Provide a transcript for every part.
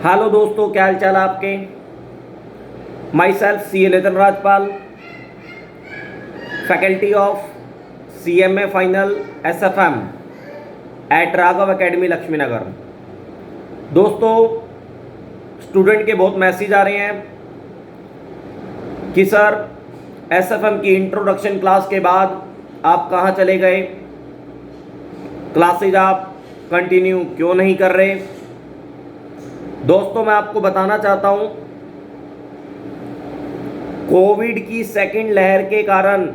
Hello दोस्तों, क्या हाल चाल आपके। Myself C A Nitin Rajpal, faculty of CMA final SFM at Raghav academy Laxmi Nagar. दोस्तों, स्टूडेंट के बहुत मैसेज आ रहे हैं कि सर SFM की इंट्रोडक्शन क्लास के बाद आप कहाँ चले गए, क्लासेज आप कंटिन्यू क्यों नहीं कर रहे। दोस्तों, मैं आपको बताना चाहता हूँ, कोविड की सेकंड लहर के कारण,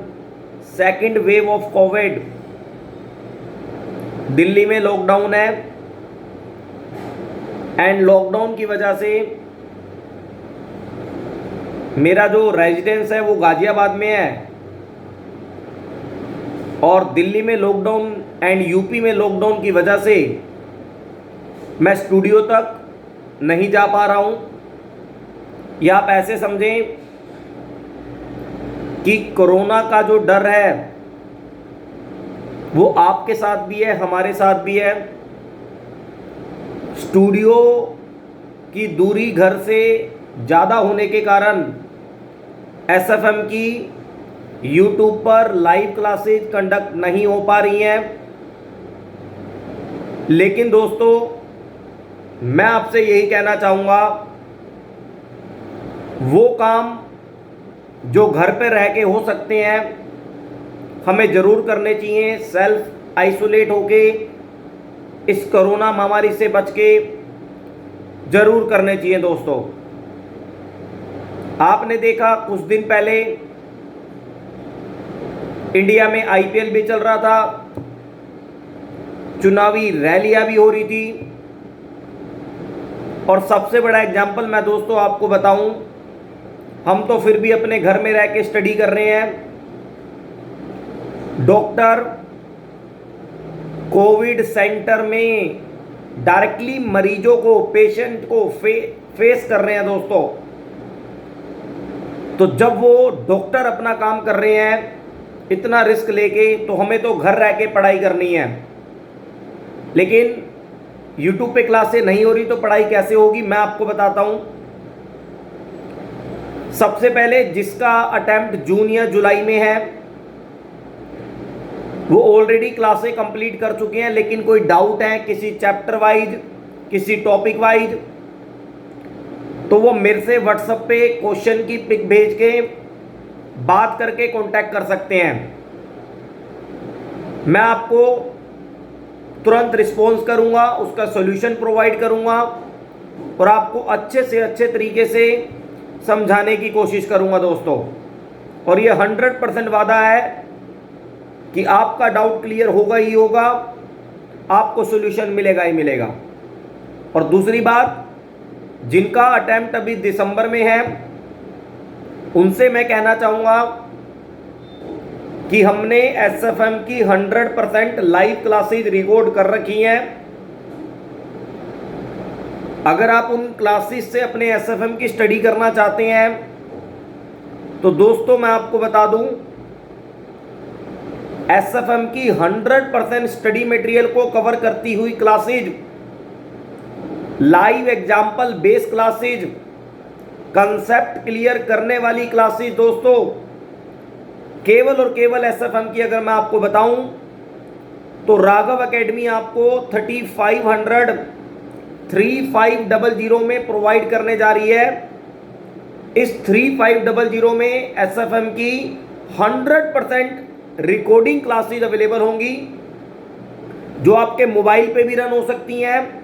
second wave of Covid, Delhi में लॉकडाउन है एंड लॉकडाउन की वजह से मेरा जो रेजिडेंस है वो गाजियाबाद में है और दिल्ली में लॉकडाउन एंड यूपी में लॉकडाउन की वजह से मैं स्टूडियो तक नहीं जा पा रहा हूं। या आप ऐसे समझें कि कोरोना का जो डर है वो आपके साथ भी है, हमारे साथ भी है। स्टूडियो की दूरी घर से ज़्यादा होने के कारण SFM की YouTube पर लाइव क्लासेज कंडक्ट नहीं हो पा रही हैं। लेकिन दोस्तों, मैं आपसे यही कहना चाहूँगा, वो काम जो घर पे रह के हो सकते हैं हमें ज़रूर करने चाहिए। सेल्फ आइसोलेट होके इस कोरोना महामारी से बच के ज़रूर करने चाहिए। दोस्तों, आपने देखा कुछ दिन पहले इंडिया में IPL भी चल रहा था, चुनावी रैलियां भी हो रही थी और सबसे बड़ा एग्जाम्पल मैं दोस्तों आपको बताऊं, हम तो फिर भी अपने घर में रह के स्टडी कर रहे हैं। डॉक्टर कोविड सेंटर में डायरेक्टली मरीजों को, पेशेंट को फेस कर रहे हैं दोस्तों। तो जब वो डॉक्टर अपना काम कर रहे हैं इतना रिस्क लेके, तो हमें तो घर रह के पढ़ाई करनी है। लेकिन YouTube पे क्लासें नहीं हो रही तो पढ़ाई कैसे होगी, मैं आपको बताता हूं। सबसे पहले जिसका अटेम्प्ट जून या जुलाई में है वो ऑलरेडी क्लासें कंप्लीट कर चुके हैं, लेकिन कोई डाउट है किसी चैप्टर वाइज, किसी टॉपिक वाइज, तो वो मेरे से व्हाट्सएप पे क्वेश्चन की पिक भेज के बात करके कांटेक्ट कर सकते हैं। मैं आपको तुरंत रिस्पॉन्स करूंगा, उसका सॉल्यूशन प्रोवाइड करूंगा और आपको अच्छे से अच्छे तरीके से समझाने की कोशिश करूंगा दोस्तों। और ये 100% वादा है कि आपका डाउट क्लियर होगा ही होगा, आपको सॉल्यूशन मिलेगा ही मिलेगा। और दूसरी बात, जिनका अटेम्प्ट अभी दिसंबर में है उनसे मैं कहना चाहूँगा कि हमने SFM की 100% लाइव क्लासेज रिकॉर्ड कर रखी हैं। अगर आप उन क्लासेस से अपने SFM की स्टडी करना चाहते हैं तो दोस्तों मैं आपको बता दूं, SFM की 100% स्टडी मटेरियल को कवर करती हुई classes, live example base classes, concept clear करने वाली क्लासेज दोस्तों, केवल और केवल SFM की अगर मैं आपको बताऊं तो राघव एकेडमी आपको 3500 में प्रोवाइड करने जा रही है। इस 3500 में SFM की 100% रिकॉर्डिंग क्लासेज अवेलेबल होंगी, जो आपके मोबाइल पे भी रन हो सकती हैं,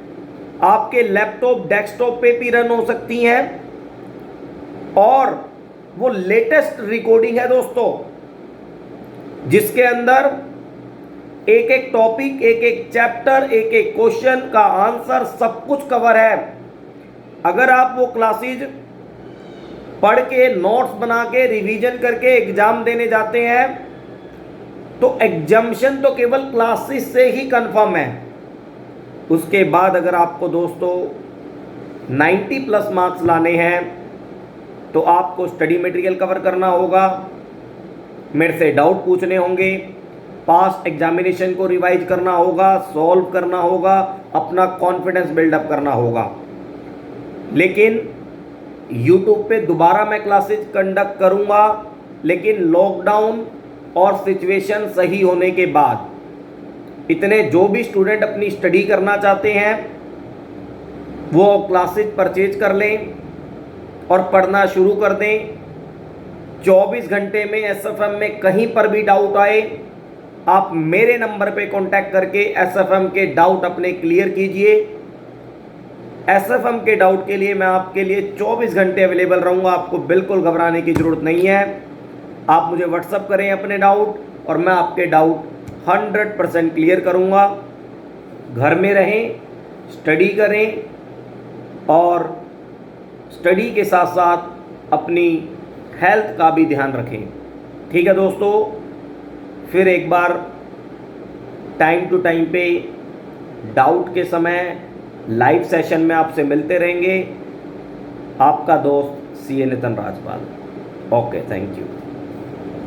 आपके लैपटॉप डेस्कटॉप पे भी रन हो सकती हैं। और वो लेटेस्ट रिकॉर्डिंग है दोस्तों, जिसके अंदर एक एक टॉपिक, एक एक चैप्टर, एक एक क्वेश्चन का आंसर सब कुछ कवर है। अगर आप वो क्लासेज पढ़ के, नोट्स बना के, रिवीजन करके एग्जाम देने जाते हैं तो एग्जामिशन तो केवल क्लासेस से ही कंफर्म है। उसके बाद अगर आपको दोस्तों 90+ मार्क्स लाने हैं तो आपको स्टडी मटेरियल कवर करना होगा, मेरे से डाउट पूछने होंगे, पास्ट एग्जामिनेशन को रिवाइज करना होगा, सॉल्व करना होगा, अपना कॉन्फिडेंस बिल्डअप करना होगा। लेकिन YouTube पे दोबारा मैं क्लासेज कंडक्ट करूँगा, लेकिन लॉकडाउन और सिचुएशन सही होने के बाद। इतने जो भी स्टूडेंट अपनी स्टडी करना चाहते हैं वो क्लासेज परचेज कर लें और पढ़ना शुरू कर दें। 24 घंटे में SFM में कहीं पर भी डाउट आए, आप मेरे नंबर पे कांटेक्ट करके SFM के डाउट अपने क्लियर कीजिए। SFM के डाउट के लिए मैं आपके लिए 24 घंटे अवेलेबल रहूँगा, आपको बिल्कुल घबराने की ज़रूरत नहीं है। आप मुझे व्हाट्सअप करें अपने डाउट और मैं आपके डाउट 100% क्लियर करूँगा। घर में रहें, स्टडी करें और स्टडी के साथ साथ अपनी हेल्थ का भी ध्यान रखें। ठीक है दोस्तों, फिर एक बार टाइम टू टाइम पे डाउट के समय लाइव सेशन में आपसे मिलते रहेंगे। आपका दोस्त CA Nitin Rajpal. Okay, thank you.